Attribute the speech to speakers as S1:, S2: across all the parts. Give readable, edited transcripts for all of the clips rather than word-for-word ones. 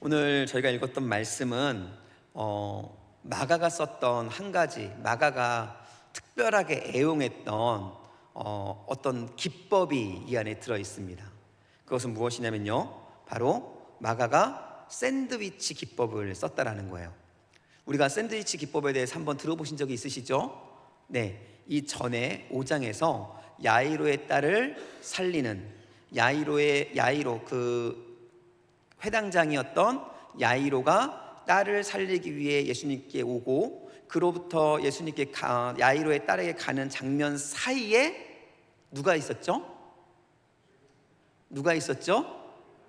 S1: 오늘 저희가 읽었던 말씀은 마가가 썼던 한 가지, 마가가 특별하게 애용했던 어떤 기법이 이 안에 들어 있습니다. 그것은 무엇이냐면요, 바로 마가가 샌드위치 기법을 썼다라는 거예요. 우리가 샌드위치 기법에 대해서 한번 들어보신 적이 있으시죠? 네, 이 전에 5장에서 야이로의 딸을 살리는 야이로, 그 회당장이었던 야이로가 딸을 살리기 위해 예수님께 오고, 그로부터 예수님께 야이로의 딸에게 가는 장면 사이에 누가 있었죠?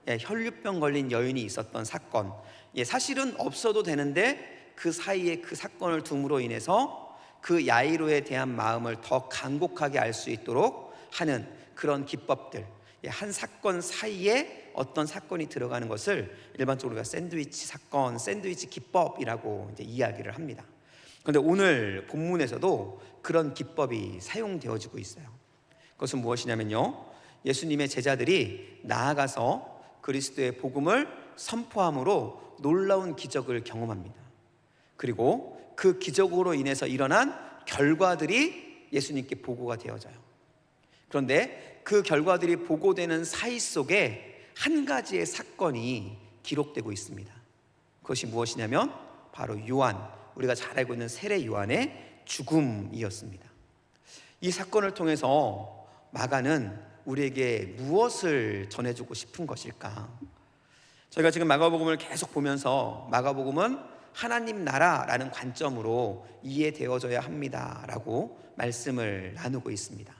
S1: 예, 혈류병 걸린 여인이 있었던 사건. 예, 사실은 없어도 되는데 그 사이에 그 사건을 둠으로 인해서 그 야이로에 대한 마음을 더 간곡하게 알 수 있도록 하는 그런 기법들, 한 사건 사이에 어떤 사건이 들어가는 것을 일반적으로 우리가 샌드위치 사건, 샌드위치 기법이라고 이제 이야기를 합니다. 그런데 오늘 본문에서도 그런 기법이 사용되어지고 있어요. 그것은 무엇이냐면요, 예수님의 제자들이 나아가서 그리스도의 복음을 선포함으로 놀라운 기적을 경험합니다. 그리고 그 기적으로 인해서 일어난 결과들이 예수님께 보고가 되어져요. 그런데 그 결과들이 보고되는 사이 속에 한 가지의 사건이 기록되고 있습니다. 그것이 무엇이냐면 바로 우리가 잘 알고 있는 세례 요한의 죽음이었습니다. 이 사건을 통해서 마가는 우리에게 무엇을 전해주고 싶은 것일까? 저희가 지금 마가복음을 계속 보면서 마가복음은 하나님 나라라는 관점으로 이해되어져야 합니다라고 말씀을 나누고 있습니다.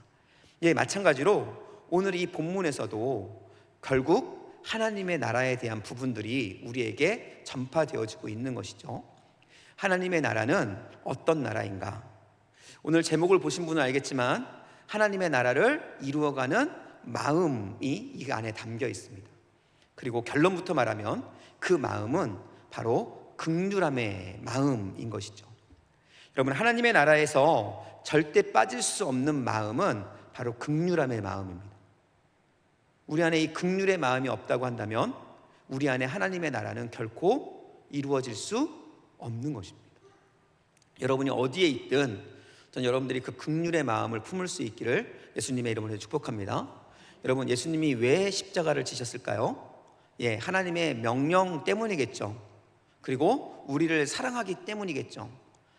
S1: 예, 마찬가지로 오늘 이 본문에서도 결국 하나님의 나라에 대한 부분들이 우리에게 전파되어지고 있는 것이죠. 하나님의 나라는 어떤 나라인가? 오늘 제목을 보신 분은 알겠지만 하나님의 나라를 이루어가는 마음이 이 안에 담겨 있습니다. 그리고 결론부터 말하면 그 마음은 바로 긍휼함의 마음인 것이죠. 여러분, 하나님의 나라에서 절대 빠질 수 없는 마음은 바로 긍휼함의 마음입니다. 우리 안에 이 긍휼의 마음이 없다고 한다면 우리 안에 하나님의 나라는 결코 이루어질 수 없는 것입니다. 여러분이 어디에 있든 전 여러분들이 그 긍휼의 마음을 품을 수 있기를 예수님의 이름으로 축복합니다. 여러분, 예수님이 왜 십자가를 지셨을까요? 예, 하나님의 명령 때문이겠죠. 그리고 우리를 사랑하기 때문이겠죠.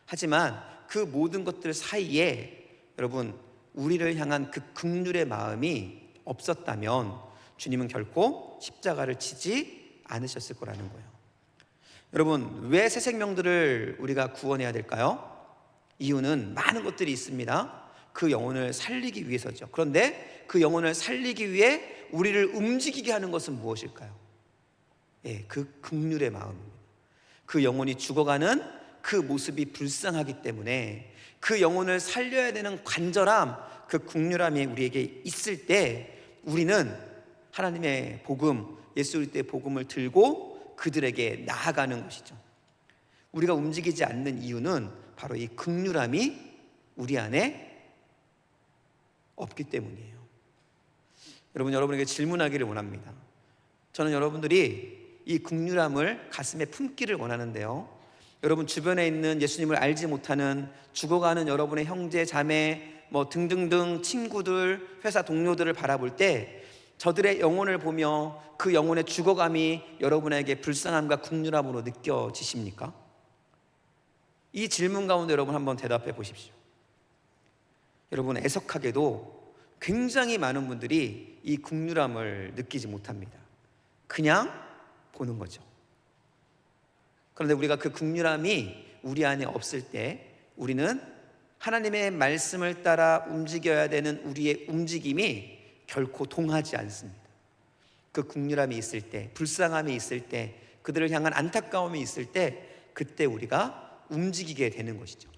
S1: 하지만 그 모든 것들 사이에 여러분, 우리를 향한 그 긍휼의 마음이 없었다면 주님은 결코 십자가를 치지 않으셨을 거라는 거예요. 여러분, 왜 새 생명들을 우리가 구원해야 될까요? 이유는 많은 것들이 있습니다. 그 영혼을 살리기 위해서죠. 그런데 그 영혼을 살리기 위해 우리를 움직이게 하는 것은 무엇일까요? 예, 그 긍휼의 마음입니다. 그 영혼이 죽어가는 그 모습이 불쌍하기 때문에 그 영혼을 살려야 되는 간절함, 그 긍휼함이 우리에게 있을 때 우리는 하나님의 복음, 예수 그리스도의 복음을 들고 그들에게 나아가는 것이죠. 우리가 움직이지 않는 이유는 바로 이 긍휼함이 우리 안에 없기 때문이에요. 여러분에게 질문하기를 원합니다. 저는 여러분들이 이 긍휼함을 가슴에 품기를 원하는데요, 여러분 주변에 있는 예수님을 알지 못하는 죽어가는 여러분의 형제, 자매, 등등등 친구들, 회사 동료들을 바라볼 때 저들의 영혼을 보며 그 영혼의 죽어감이 여러분에게 불쌍함과 긍휼함으로 느껴지십니까? 이 질문 가운데 여러분 한번 대답해 보십시오. 여러분, 애석하게도 굉장히 많은 분들이 이 긍휼함을 느끼지 못합니다. 그냥 보는 거죠. 그런데 우리가 그 긍휼함이 우리 안에 없을 때 우리는 하나님의 말씀을 따라 움직여야 되는 우리의 움직임이 결코 동하지 않습니다. 그 긍휼함이 있을 때, 불쌍함이 있을 때, 그들을 향한 안타까움이 있을 때 그때 우리가 움직이게 되는 것이죠.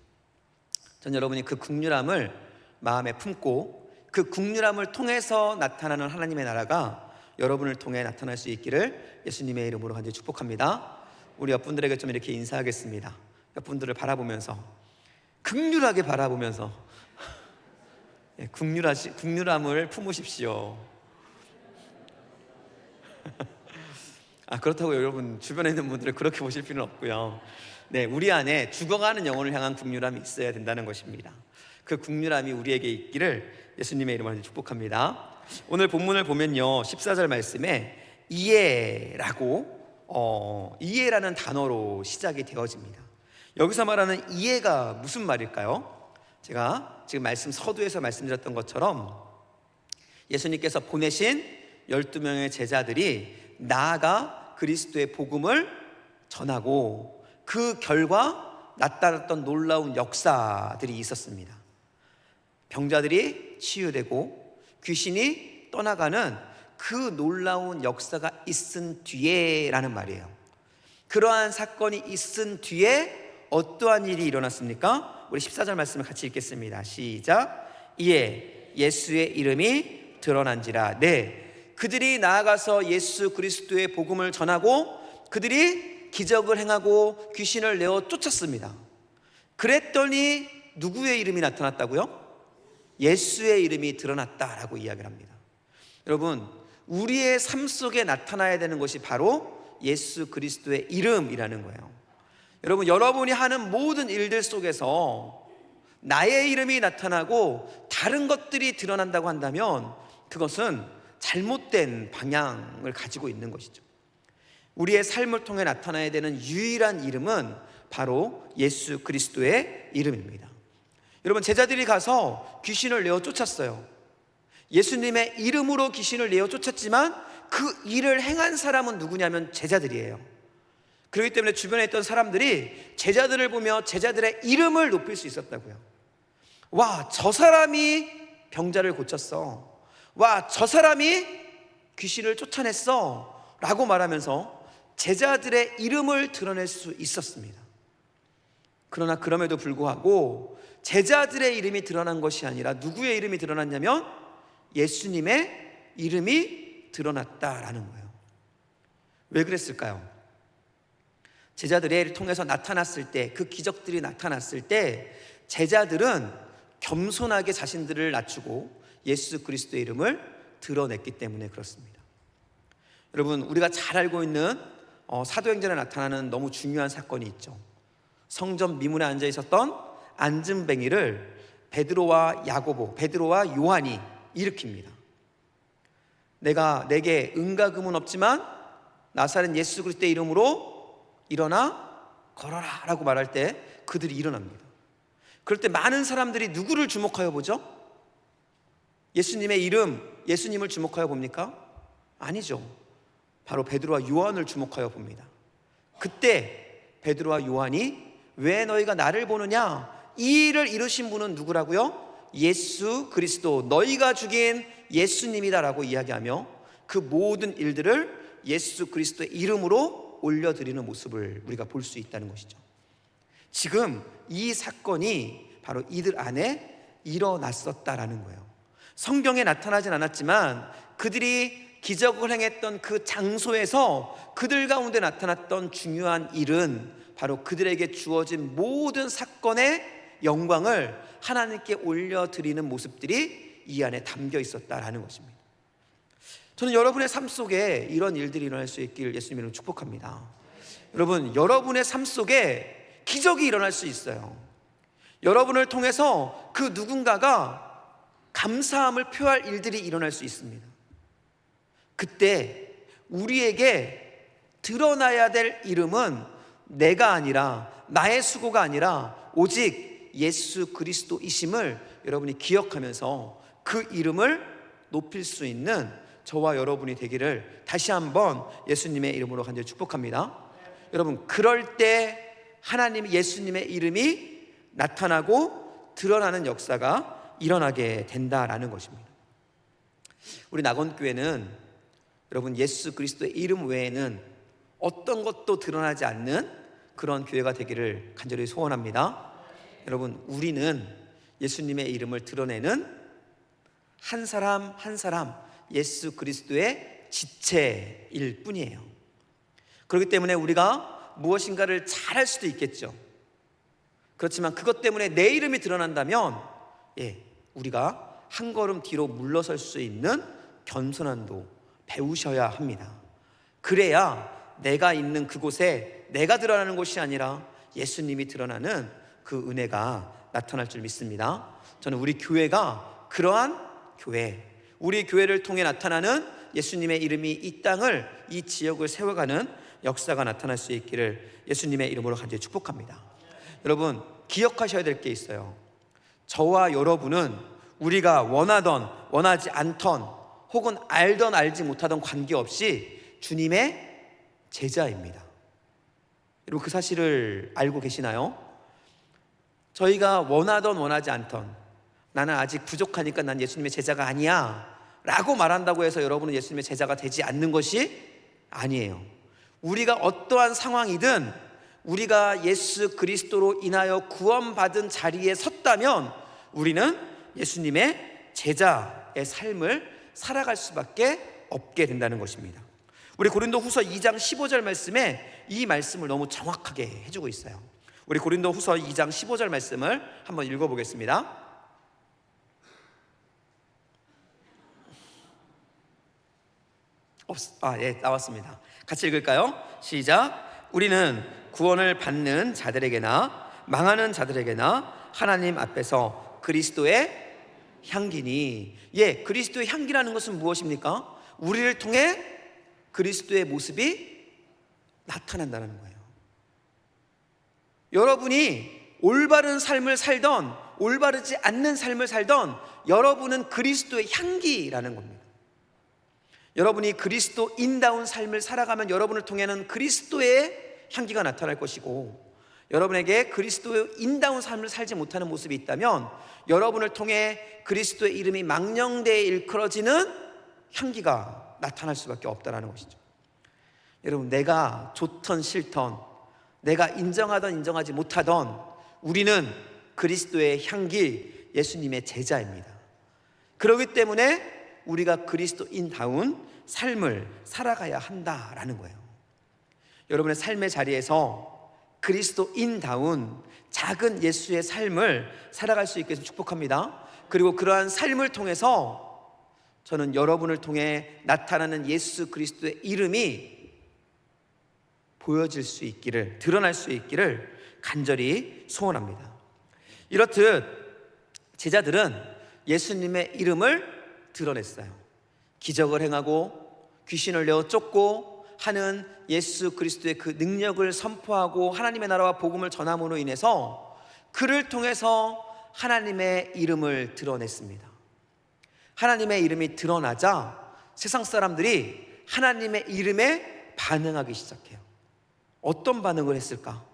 S1: 전 여러분이 그 긍휼함을 마음에 품고 그 긍휼함을 통해서 나타나는 하나님의 나라가 여러분을 통해 나타날 수 있기를 예수님의 이름으로 간절히 축복합니다. 우리 옆분들에게 좀 이렇게 인사하겠습니다. 옆분들을 바라보면서, 긍휼하게 바라보면서 긍휼함을 품으십시오. 그렇다고 여러분 주변에 있는 분들을 그렇게 보실 필요는 없고요. 네, 우리 안에 죽어가는 영혼을 향한 긍휼함이 있어야 된다는 것입니다. 그 긍휼함이 우리에게 있기를 예수님의 이름으로 축복합니다. 오늘 본문을 보면요, 14절 말씀에 이해라는 단어로 시작이 되어집니다. 여기서 말하는 이해가 무슨 말일까요? 제가 지금 서두에서 말씀드렸던 것처럼 예수님께서 보내신 12명의 제자들이 나아가 그리스도의 복음을 전하고 그 결과 나타났던 놀라운 역사들이 있었습니다. 병자들이 치유되고 귀신이 떠나가는 그 놀라운 역사가 있은 뒤에라는 말이에요. 그러한 사건이 있은 뒤에 어떠한 일이 일어났습니까? 우리 14절 말씀을 같이 읽겠습니다. 시작. 이에 예수의 이름이 드러난지라. 네, 그들이 나아가서 예수 그리스도의 복음을 전하고 그들이 기적을 행하고 귀신을 내어 쫓았습니다. 그랬더니 누구의 이름이 나타났다고요? 예수의 이름이 드러났다라고 이야기를 합니다. 여러분, 우리의 삶 속에 나타나야 되는 것이 바로 예수 그리스도의 이름이라는 거예요. 여러분, 여러분이 하는 모든 일들 속에서 나의 이름이 나타나고 다른 것들이 드러난다고 한다면 그것은 잘못된 방향을 가지고 있는 것이죠. 우리의 삶을 통해 나타나야 되는 유일한 이름은 바로 예수 그리스도의 이름입니다. 여러분, 제자들이 가서 귀신을 내어 쫓았어요. 예수님의 이름으로 귀신을 내어 쫓았지만 그 일을 행한 사람은 누구냐면 제자들이에요. 그렇기 때문에 주변에 있던 사람들이 제자들을 보며 제자들의 이름을 높일 수 있었다고요. 와, 저 사람이 병자를 고쳤어. 와, 저 사람이 귀신을 쫓아냈어 라고 말하면서 제자들의 이름을 드러낼 수 있었습니다. 그러나 그럼에도 불구하고 제자들의 이름이 드러난 것이 아니라 누구의 이름이 드러났냐면 예수님의 이름이 드러났다라는 거예요. 왜 그랬을까요? 제자들을 통해서 나타났을 때, 그 기적들이 나타났을 때 제자들은 겸손하게 자신들을 낮추고 예수 그리스도의 이름을 드러냈기 때문에 그렇습니다. 여러분, 우리가 잘 알고 있는 사도행전에 나타나는 너무 중요한 사건이 있죠. 성전 미문에 앉아 있었던 안진뱅이를 베드로와 요한이 일으킵니다. 내게 은과 금은 없지만 나사렛 예수 그리스도의 이름으로 일어나 걸어라 라고 말할 때 그들이 일어납니다. 그럴 때 많은 사람들이 누구를 주목하여 보죠? 예수님의 이름, 예수님을 주목하여 봅니까? 아니죠. 바로 베드로와 요한을 주목하여 봅니다. 그때 베드로와 요한이 왜 너희가 나를 보느냐? 이 일을 이루신 분은 누구라고요? 예수 그리스도, 너희가 죽인 예수님이다라고 이야기하며 그 모든 일들을 예수 그리스도의 이름으로 올려드리는 모습을 우리가 볼 수 있다는 것이죠. 지금 이 사건이 바로 이들 안에 일어났었다라는 거예요. 성경에 나타나진 않았지만 그들이 기적을 행했던 그 장소에서 그들 가운데 나타났던 중요한 일은 바로 그들에게 주어진 모든 사건의 영광을 하나님께 올려드리는 모습들이 이 안에 담겨 있었다라는 것입니다. 저는 여러분의 삶 속에 이런 일들이 일어날 수 있기를 예수님 이름으로 축복합니다. 여러분, 여러분의 삶 속에 기적이 일어날 수 있어요. 여러분을 통해서 그 누군가가 감사함을 표할 일들이 일어날 수 있습니다. 그때 우리에게 드러나야 될 이름은 내가 아니라, 나의 수고가 아니라 오직 예수 그리스도이심을 여러분이 기억하면서 그 이름을 높일 수 있는 저와 여러분이 되기를 다시 한번 예수님의 이름으로 간절히 축복합니다. 여러분, 그럴 때 하나님 예수님의 이름이 나타나고 드러나는 역사가 일어나게 된다라는 것입니다. 우리 낙원교회는 여러분 예수 그리스도의 이름 외에는 어떤 것도 드러나지 않는 그런 교회가 되기를 간절히 소원합니다. 여러분, 우리는 예수님의 이름을 드러내는 한 사람 한 사람 예수 그리스도의 지체일 뿐이에요. 그렇기 때문에 우리가 무엇인가를 잘할 수도 있겠죠. 그렇지만 그것 때문에 내 이름이 드러난다면 우리가 한 걸음 뒤로 물러설 수 있는 겸손함도 배우셔야 합니다. 그래야 내가 있는 그곳에 내가 드러나는 곳이 아니라 예수님이 드러나는 그 은혜가 나타날 줄 믿습니다. 저는 우리 교회가 그러한 교회, 우리 교회를 통해 나타나는 예수님의 이름이 이 땅을, 이 지역을 세워가는 역사가 나타날 수 있기를 예수님의 이름으로 간절히 축복합니다. 여러분, 기억하셔야 될 게 있어요. 저와 여러분은 우리가 원하던 원하지 않던 혹은 알던 알지 못하던 관계없이 주님의 제자입니다. 여러분, 그 사실을 알고 계시나요? 저희가 원하던 원하지 않던, 나는 아직 부족하니까 난 예수님의 제자가 아니야 라고 말한다고 해서 여러분은 예수님의 제자가 되지 않는 것이 아니에요. 우리가 어떠한 상황이든 우리가 예수 그리스도로 인하여 구원받은 자리에 섰다면 우리는 예수님의 제자의 삶을 살아갈 수밖에 없게 된다는 것입니다. 우리 고린도후서 2장 15절 말씀에 이 말씀을 너무 정확하게 해주고 있어요. 우리 고린도후서 2장 15절 말씀을 한번 읽어보겠습니다. 나왔습니다. 같이 읽을까요? 시작. 우리는 구원을 받는 자들에게나 망하는 자들에게나 하나님 앞에서 그리스도의 향기니. 그리스도의 향기라는 것은 무엇입니까? 우리를 통해 그리스도의 모습이 나타난다는 거예요. 여러분이 올바른 삶을 살던 올바르지 않는 삶을 살던 여러분은 그리스도의 향기라는 겁니다. 여러분이 그리스도인다운 삶을 살아가면 여러분을 통해는 그리스도의 향기가 나타날 것이고, 여러분에게 그리스도인다운 삶을 살지 못하는 모습이 있다면 여러분을 통해 그리스도의 이름이 망령되이 일컬어지는 향기가 나타날 수밖에 없다는 것이죠. 여러분, 내가 좋던 싫던, 내가 인정하던 인정하지 못하던 우리는 그리스도의 향기, 예수님의 제자입니다. 그렇기 때문에 우리가 그리스도인다운 삶을 살아가야 한다라는 거예요. 여러분의 삶의 자리에서 그리스도인다운 작은 예수의 삶을 살아갈 수 있게 축복합니다. 그리고 그러한 삶을 통해서 저는 여러분을 통해 나타나는 예수 그리스도의 이름이 보여질 수 있기를, 드러날 수 있기를 간절히 소원합니다. 이렇듯 제자들은 예수님의 이름을 드러냈어요. 기적을 행하고 귀신을 내어 쫓고 하는 예수 그리스도의 그 능력을 선포하고 하나님의 나라와 복음을 전함으로 인해서 그를 통해서 하나님의 이름을 드러냈습니다. 하나님의 이름이 드러나자 세상 사람들이 하나님의 이름에 반응하기 시작해요. 어떤 반응을 했을까?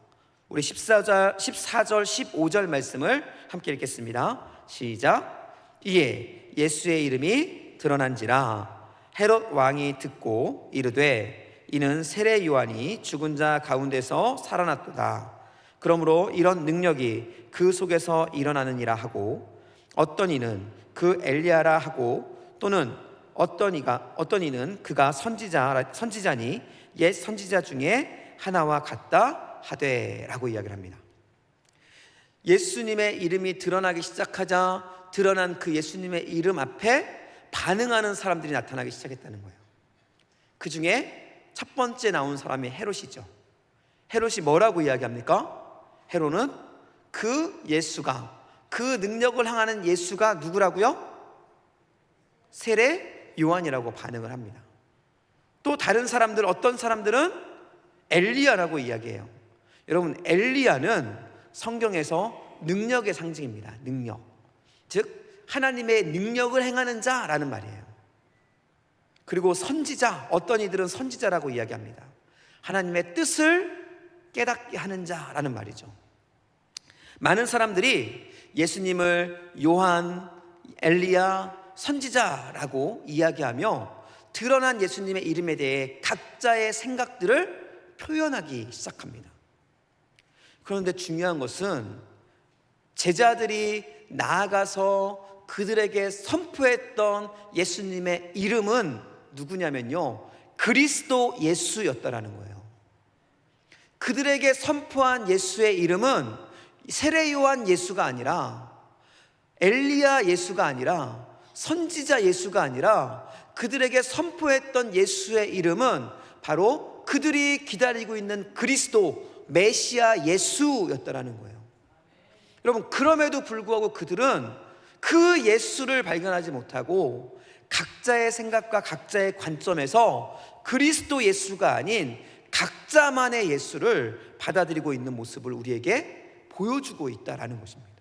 S1: 우리 14절, 15절 말씀을 함께 읽겠습니다. 시작. 이에 예수의 이름이 드러난지라 헤롯 왕이 듣고 이르되 이는 세례 요한이 죽은 자 가운데서 살아났도다. 그러므로 이런 능력이 그 속에서 일어나느니라 하고, 어떤 이는 그 엘리야라 하고, 또는 어떤 이는 그가 선지자니 옛 선지자 중에 하나와 같다 하되라고 이야기를 합니다. 예수님의 이름이 드러나기 시작하자 드러난 그 예수님의 이름 앞에 반응하는 사람들이 나타나기 시작했다는 거예요. 그 중에 첫 번째 나온 사람이 헤롯이죠. 헤롯이 뭐라고 이야기합니까? 헤롯은 그 예수가, 그 능력을 행하는 예수가 누구라고요? 세례 요한이라고 반응을 합니다. 또 다른 사람들, 어떤 사람들은 엘리야라고 이야기해요. 여러분, 엘리야는 성경에서 능력의 상징입니다. 능력, 즉 하나님의 능력을 행하는 자라는 말이에요. 그리고 선지자, 어떤 이들은 선지자라고 이야기합니다. 하나님의 뜻을 깨닫게 하는 자라는 말이죠. 많은 사람들이 예수님을 요한, 엘리야, 선지자라고 이야기하며 드러난 예수님의 이름에 대해 각자의 생각들을 표현하기 시작합니다. 그런데 중요한 것은 제자들이 나아가서 그들에게 선포했던 예수님의 이름은 누구냐면요, 그리스도 예수였다라는 거예요. 그들에게 선포한 예수의 이름은 세례 요한 예수가 아니라, 엘리야 예수가 아니라, 선지자 예수가 아니라, 그들에게 선포했던 예수의 이름은 바로 그들이 기다리고 있는 그리스도 메시아 예수였다라는 거예요. 여러분, 그럼에도 불구하고 그들은 그 예수를 발견하지 못하고 각자의 생각과 각자의 관점에서 그리스도 예수가 아닌 각자만의 예수를 받아들이고 있는 모습을 우리에게 보여주고 있다라는 것입니다.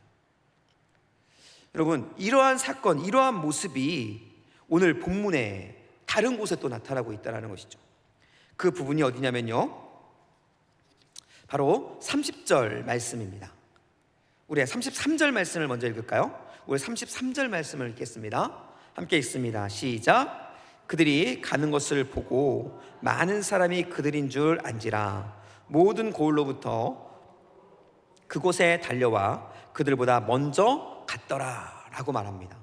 S1: 여러분, 이러한 사건, 이러한 모습이 오늘 본문에 다른 곳에 또 나타나고 있다는 것이죠. 그 부분이 어디냐면요, 바로 30절 말씀입니다. 우리 33절 말씀을 먼저 읽을까요? 우리 33절 말씀을 읽겠습니다. 함께 읽습니다. 시작. 그들이 가는 것을 보고 많은 사람이 그들인 줄 안지라. 모든 고을로부터 그곳에 달려와 그들보다 먼저 갔더라 라고 말합니다.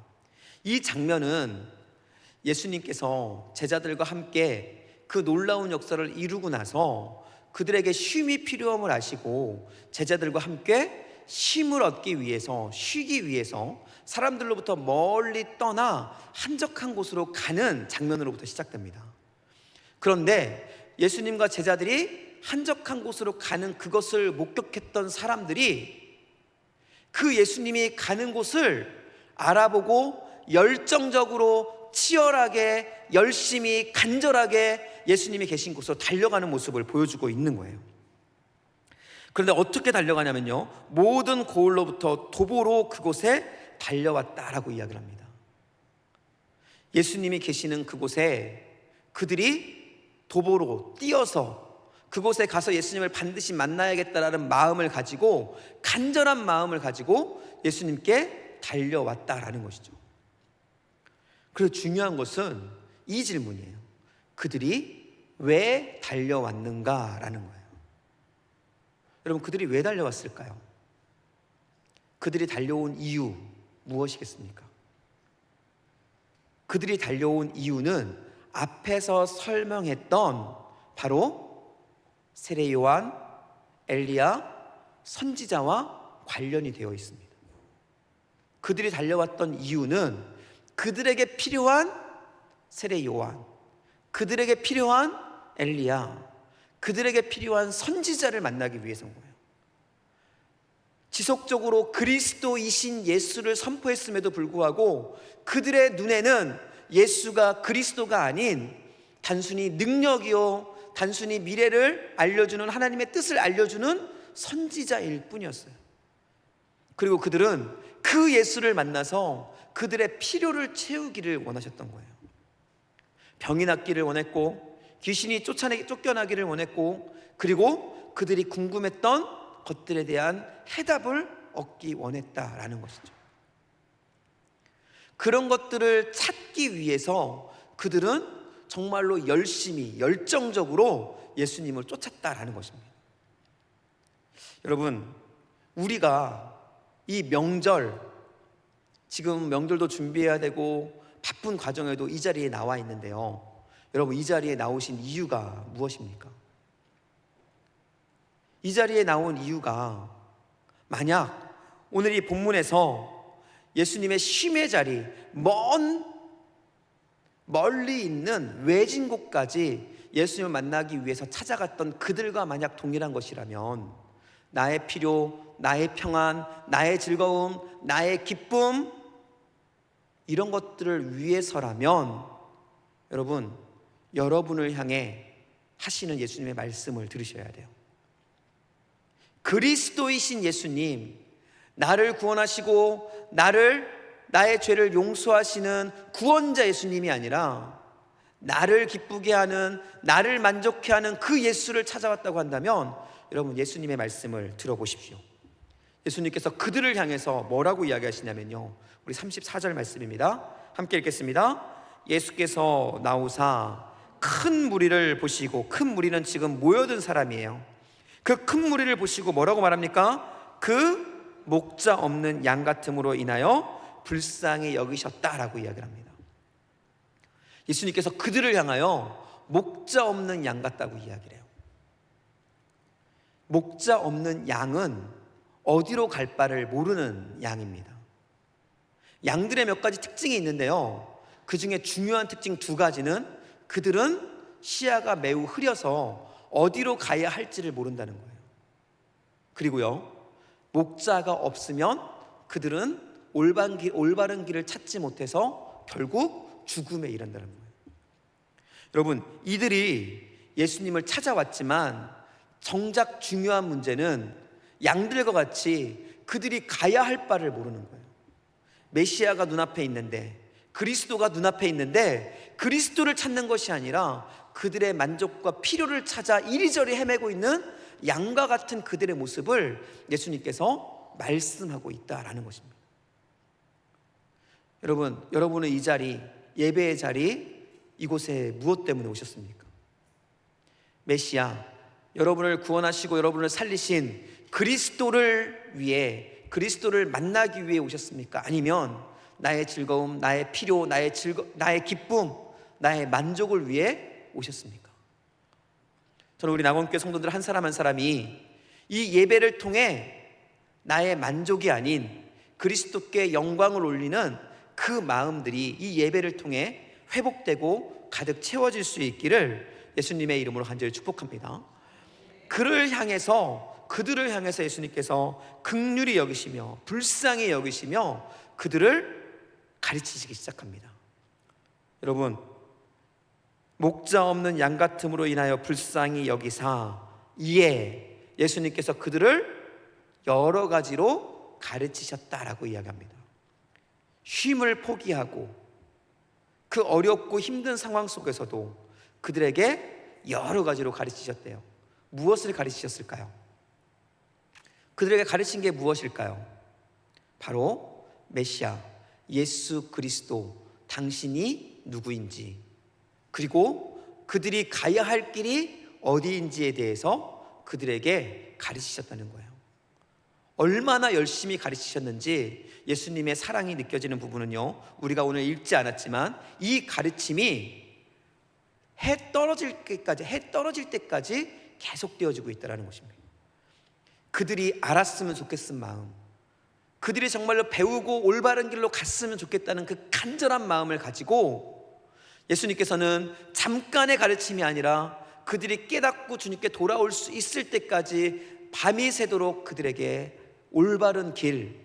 S1: 이 장면은 예수님께서 제자들과 함께 그 놀라운 역사를 이루고 나서 그들에게 쉼이 필요함을 아시고 제자들과 함께 쉼을 얻기 위해서, 쉬기 위해서 사람들로부터 멀리 떠나 한적한 곳으로 가는 장면으로부터 시작됩니다. 그런데 예수님과 제자들이 한적한 곳으로 가는 그것을 목격했던 사람들이 그 예수님이 가는 곳을 알아보고 열정적으로 치열하게, 열심히, 간절하게 예수님이 계신 곳으로 달려가는 모습을 보여주고 있는 거예요. 그런데 어떻게 달려가냐면요, 모든 고을로부터 도보로 그곳에 달려왔다라고 이야기를 합니다. 예수님이 계시는 그곳에 그들이 도보로 뛰어서 그곳에 가서 예수님을 반드시 만나야겠다라는 마음을 가지고, 간절한 마음을 가지고 예수님께 달려왔다라는 것이죠. 그래서 중요한 것은 이 질문이에요. 그들이 왜 달려왔는가라는 거예요. 여러분, 그들이 왜 달려왔을까요? 그들이 달려온 이유 무엇이겠습니까? 그들이 달려온 이유는 앞에서 설명했던 바로 세례 요한, 엘리야, 선지자와 관련이 되어 있습니다. 그들이 달려왔던 이유는 그들에게 필요한 세례 요한, 그들에게 필요한 엘리야, 그들에게 필요한 선지자를 만나기 위해서인 거예요. 지속적으로 그리스도이신 예수를 선포했음에도 불구하고 그들의 눈에는 예수가 그리스도가 아닌 단순히 능력이요, 단순히 미래를 알려주는, 하나님의 뜻을 알려주는 선지자일 뿐이었어요. 그리고 그들은 그 예수를 만나서 그들의 필요를 채우기를 원하셨던 거예요. 병이 낫기를 원했고, 귀신이 쫓겨나기를 원했고, 그리고 그들이 궁금했던 것들에 대한 해답을 얻기 원했다라는 것이죠. 그런 것들을 찾기 위해서 그들은 정말로 열심히, 열정적으로 예수님을 쫓았다라는 것입니다. 여러분, 우리가 이 명절, 지금 명절도 준비해야 되고 바쁜 과정에도 이 자리에 나와 있는데요, 여러분, 이 자리에 나오신 이유가 무엇입니까? 이 자리에 나온 이유가, 만약 오늘 이 본문에서 예수님의 쉼의 자리, 멀리 있는 외진 곳까지 예수님을 만나기 위해서 찾아갔던 그들과 만약 동일한 것이라면, 나의 필요, 나의 평안, 나의 즐거움, 나의 기쁨, 이런 것들을 위해서라면 여러분을 향해 하시는 예수님의 말씀을 들으셔야 돼요. 그리스도이신 예수님, 나를 구원하시고 나의 죄를 용서하시는 구원자 예수님이 아니라 나를 기쁘게 하는, 나를 만족해 하는 그 예수를 찾아왔다고 한다면, 여러분, 예수님의 말씀을 들어보십시오. 예수님께서 그들을 향해서 뭐라고 이야기하시냐면요, 우리 34절 말씀입니다. 함께 읽겠습니다. 예수께서 나오사 큰 무리를 보시고, 큰 무리는 지금 모여든 사람이에요. 그 큰 무리를 보시고 뭐라고 말합니까? 그 목자 없는 양 같음으로 인하여 불쌍히 여기셨다라고 이야기를 합니다. 예수님께서 그들을 향하여 목자 없는 양 같다고 이야기를 해요. 목자 없는 양은 어디로 갈 바를 모르는 양입니다. 양들의 몇 가지 특징이 있는데요, 그 중에 중요한 특징 두 가지는, 그들은 시야가 매우 흐려서 어디로 가야 할지를 모른다는 거예요. 그리고요, 목자가 없으면 그들은 올바른 길을 찾지 못해서 결국 죽음에 이른다는 거예요. 여러분, 이들이 예수님을 찾아왔지만 정작 중요한 문제는 양들과 같이 그들이 가야 할 바를 모르는 거예요. 메시아가 눈앞에 있는데, 그리스도가 눈앞에 있는데 그리스도를 찾는 것이 아니라 그들의 만족과 필요를 찾아 이리저리 헤매고 있는 양과 같은 그들의 모습을 예수님께서 말씀하고 있다라는 것입니다. 여러분은 이 자리, 예배의 자리, 이곳에 무엇 때문에 오셨습니까? 메시아, 여러분을 구원하시고 여러분을 살리신 그리스도를 위해, 그리스도를 만나기 위해 오셨습니까? 아니면 나의 즐거움, 나의 필요, 나의 기쁨, 나의 만족을 위해 오셨습니까? 저는 우리 낙원교회 성도들 한 사람 한 사람이 이 예배를 통해 나의 만족이 아닌 그리스도께 영광을 올리는 그 마음들이 이 예배를 통해 회복되고 가득 채워질 수 있기를 예수님의 이름으로 간절히 축복합니다. 그들을 향해서 예수님께서 긍휼히 여기시며 불쌍히 여기시며 그들을 가르치시기 시작합니다. 여러분, 목자 없는 양 같음으로 인하여 불쌍히 여기사, 이에 예수님께서 그들을 여러 가지로 가르치셨다라고 이야기합니다. 쉼을 포기하고 그 어렵고 힘든 상황 속에서도 그들에게 여러 가지로 가르치셨대요. 무엇을 가르치셨을까요? 그들에게 가르친 게 무엇일까요? 바로 메시아 예수 그리스도, 당신이 누구인지, 그리고 그들이 가야 할 길이 어디인지에 대해서 그들에게 가르치셨다는 거예요. 얼마나 열심히 가르치셨는지 예수님의 사랑이 느껴지는 부분은요, 우리가 오늘 읽지 않았지만 이 가르침이 해 떨어질 때까지 계속되어지고 있다는 것입니다. 그들이 알았으면 좋겠은 마음, 그들이 정말로 배우고 올바른 길로 갔으면 좋겠다는 그 간절한 마음을 가지고 예수님께서는 잠깐의 가르침이 아니라 그들이 깨닫고 주님께 돌아올 수 있을 때까지 밤이 새도록 그들에게 올바른 길,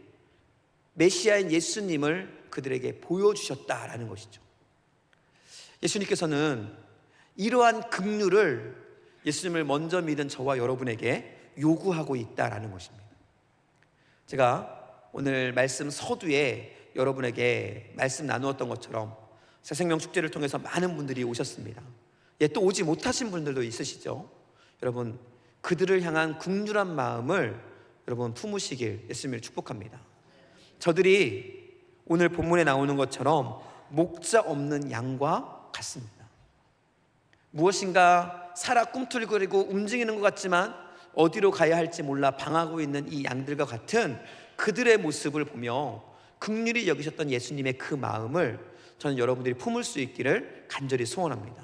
S1: 메시아인 예수님을 그들에게 보여주셨다라는 것이죠. 예수님께서는 이러한 긍휼을 예수님을 먼저 믿은 저와 여러분에게 요구하고 있다라는 것입니다. 제가 오늘 말씀 서두에 여러분에게 말씀 나누었던 것처럼 새생명 축제를 통해서 많은 분들이 오셨습니다. 또 오지 못하신 분들도 있으시죠. 여러분, 그들을 향한 긍휼한 마음을 여러분 품으시길 예수님을 축복합니다. 저들이 오늘 본문에 나오는 것처럼 목자 없는 양과 같습니다. 무엇인가 살아 꿈틀거리고 움직이는 것 같지만 어디로 가야 할지 몰라 방하고 있는 이 양들과 같은 그들의 모습을 보며 긍휼히 여기셨던 예수님의 그 마음을 저는 여러분들이 품을 수 있기를 간절히 소원합니다.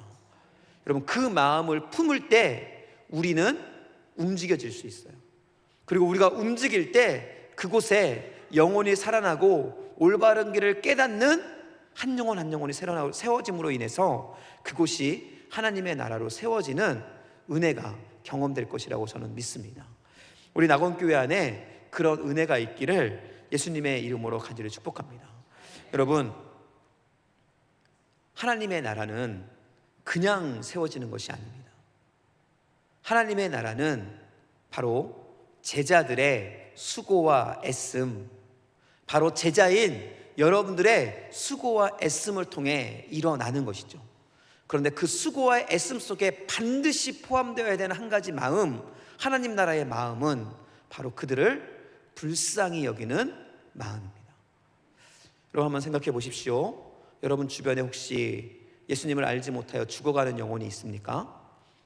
S1: 여러분, 그 마음을 품을 때 우리는 움직여질 수 있어요. 그리고 우리가 움직일 때 그곳에 영혼이 살아나고 올바른 길을 깨닫는 한 영혼 한 영혼이 세워짐으로 인해서 그곳이 하나님의 나라로 세워지는 은혜가 경험될 것이라고 저는 믿습니다. 우리 낙원교회 안에 그런 은혜가 있기를 예수님의 이름으로 간절히 축복합니다. 여러분, 하나님의 나라는 그냥 세워지는 것이 아닙니다. 하나님의 나라는 바로 제자들의 수고와 애씀, 바로 제자인 여러분들의 수고와 애씀을 통해 일어나는 것이죠. 그런데 그 수고와 애씀 속에 반드시 포함되어야 되는 한 가지 마음, 하나님 나라의 마음은 바로 그들을 불쌍히 여기는 마음입니다. 여러분, 한번 생각해 보십시오. 여러분 주변에 혹시 예수님을 알지 못하여 죽어가는 영혼이 있습니까?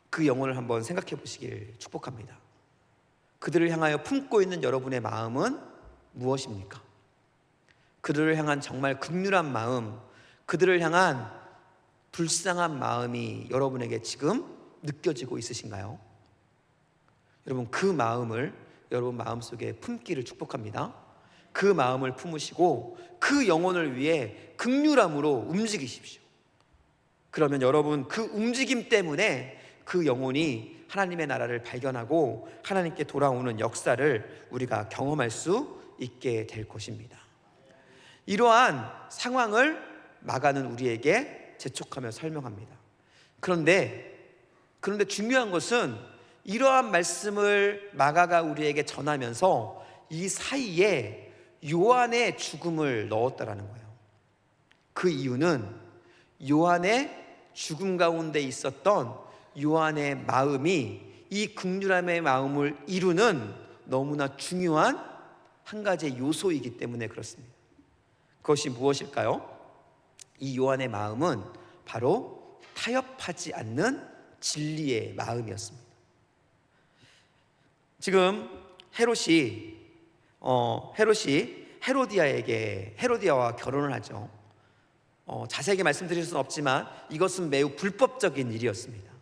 S1: 그 영혼을 한번 생각해 보시길 축복합니다. 그들을 향하여 품고 있는 여러분의 마음은 무엇입니까? 그들을 향한 정말 긍휼한 마음, 그들을 향한 불쌍한 마음이 여러분에게 지금 느껴지고 있으신가요? 여러분, 그 마음을 여러분 마음속에 품기를 축복합니다. 그 마음을 품으시고 그 영혼을 위해 긍휼함으로 움직이십시오. 그러면 여러분, 그 움직임 때문에 그 영혼이 하나님의 나라를 발견하고 하나님께 돌아오는 역사를 우리가 경험할 수 있게 될 것입니다. 이러한 상황을 마가는 우리에게 재촉하며 설명합니다. 그런데 중요한 것은 이러한 말씀을 마가가 우리에게 전하면서 이 사이에 요한의 죽음을 넣었다라는 거예요. 그 이유는 요한의 죽음 가운데 있었던 요한의 마음이 이 긍휼함의 마음을 이루는 너무나 중요한 한 가지의 요소이기 때문에 그렇습니다. 그것이 무엇일까요? 이 요한의 마음은 바로 타협하지 않는 진리의 마음이었습니다. 지금 헤롯이 헤로디아와 결혼을 하죠. 자세하게 말씀드릴 수는 없지만 이것은 매우 불법적인 일이었습니다.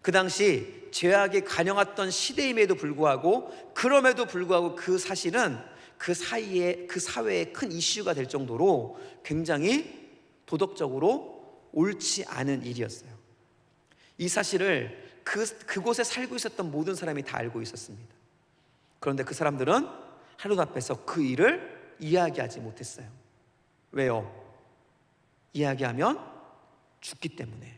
S1: 그 당시 죄악이 가냘했던 시대임에도 불구하고, 그럼에도 불구하고 그 사실은 그 사회에 큰 이슈가 될 정도로 굉장히 도덕적으로 옳지 않은 일이었어요. 이 사실을 그곳에 살고 있었던 모든 사람이 다 알고 있었습니다. 그런데 그 사람들은 헤롯 앞에서 그 일을 이야기하지 못했어요. 왜요? 이야기하면 죽기 때문에.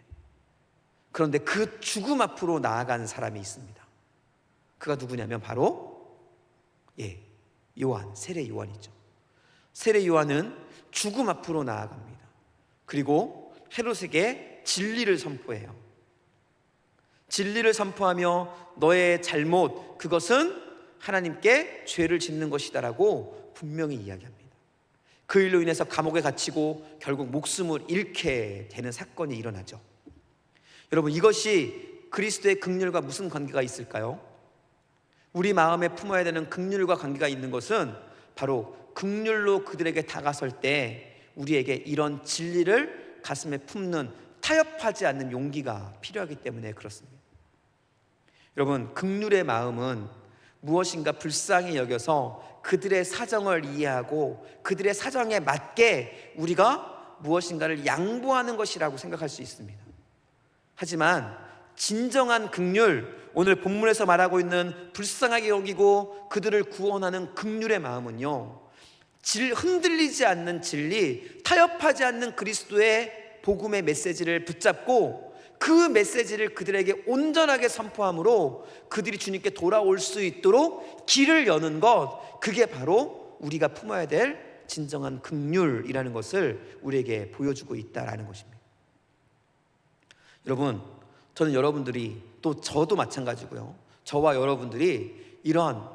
S1: 그런데 그 죽음 앞으로 나아간 사람이 있습니다. 그가 누구냐면 바로 요한, 세례 요한이죠. 세례 요한은 죽음 앞으로 나아갑니다. 그리고 헤롯에게 진리를 선포해요. 진리를 선포하며 너의 잘못, 그것은 하나님께 죄를 짓는 것이다라고 분명히 이야기합니다. 그 일로 인해서 감옥에 갇히고 결국 목숨을 잃게 되는 사건이 일어나죠. 여러분, 이것이 그리스도의 긍휼과 무슨 관계가 있을까요? 우리 마음에 품어야 되는 긍휼과 관계가 있는 것은 바로 긍휼로 그들에게 다가설 때 우리에게 이런 진리를 가슴에 품는, 타협하지 않는 용기가 필요하기 때문에 그렇습니다. 여러분, 긍휼의 마음은 무엇인가 불쌍히 여겨서 그들의 사정을 이해하고 그들의 사정에 맞게 우리가 무엇인가를 양보하는 것이라고 생각할 수 있습니다. 하지만 진정한 긍휼, 오늘 본문에서 말하고 있는 불쌍하게 여기고 그들을 구원하는 긍휼의 마음은요, 흔들리지 않는 진리, 타협하지 않는 그리스도의 복음의 메시지를 붙잡고 그 메시지를 그들에게 온전하게 선포함으로 그들이 주님께 돌아올 수 있도록 길을 여는 것, 그게 바로 우리가 품어야 될 진정한 긍휼이라는 것을 우리에게 보여주고 있다는 것입니다. 여러분, 저는 여러분들이, 또 저도 마찬가지고요, 저와 여러분들이 이런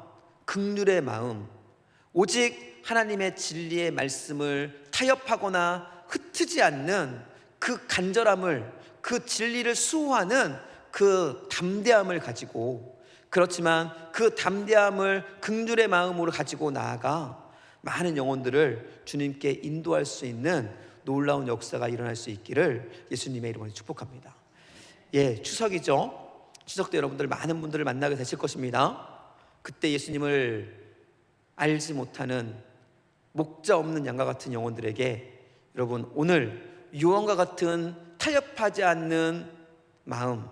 S1: 긍휼의 마음, 오직 하나님의 진리의 말씀을 타협하거나 흩트지 않는 그 간절함을, 그 진리를 수호하는 그 담대함을 가지고, 그렇지만 그 담대함을 긍휼의 마음으로 가지고 나아가 많은 영혼들을 주님께 인도할 수 있는 놀라운 역사가 일어날 수 있기를 예수님의 이름으로 축복합니다. 추석이죠. 추석 때 여러분들 많은 분들을 만나게 되실 것입니다. 그때 예수님을 알지 못하는 목자 없는 양과 같은 영혼들에게 여러분, 오늘 요한과 같은 타협하지 않는 마음,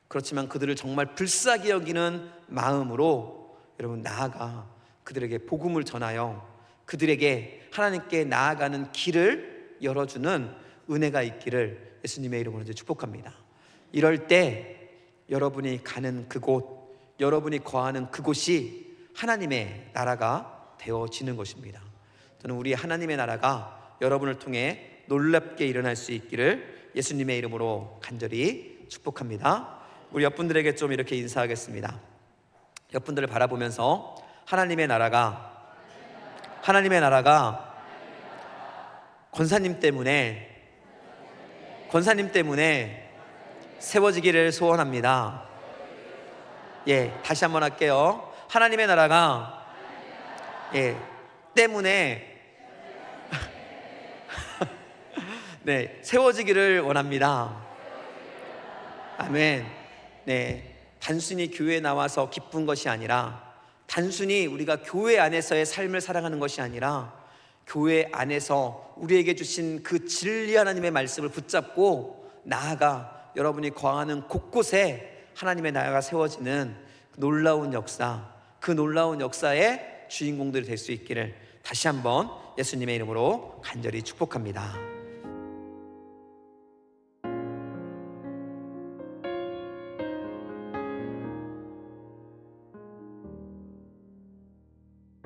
S1: 그렇지만 그들을 정말 불쌍히 여기는 마음으로 여러분 나아가 그들에게 복음을 전하여 그들에게 하나님께 나아가는 길을 열어주는 은혜가 있기를 예수님의 이름으로 축복합니다. 이럴 때 여러분이 가는 그곳, 여러분이 거하는 그곳이 하나님의 나라가 되어지는 것입니다. 저는 우리 하나님의 나라가 여러분을 통해 놀랍게 일어날 수 있기를 예수님의 이름으로 간절히 축복합니다. 우리 옆분들에게 좀 이렇게 인사하겠습니다. 옆분들을 바라보면서 하나님의 나라가 권사님 때문에 세워지기를 소원합니다. 다시 한번 할게요. 하나님의 나라가 때문에 세워지기를 원합니다. 아멘. 단순히 교회에 나와서 기쁜 것이 아니라, 단순히 우리가 교회 안에서의 삶을 살아가는 것이 아니라, 교회 안에서 우리에게 주신 그 진리 하나님의 말씀을 붙잡고 나아가 여러분이 거하는 곳곳에 하나님의 나라가 세워지는 그 놀라운 역사, 그 놀라운 역사의 주인공들이 될 수 있기를 다시 한번 예수님의 이름으로 간절히 축복합니다.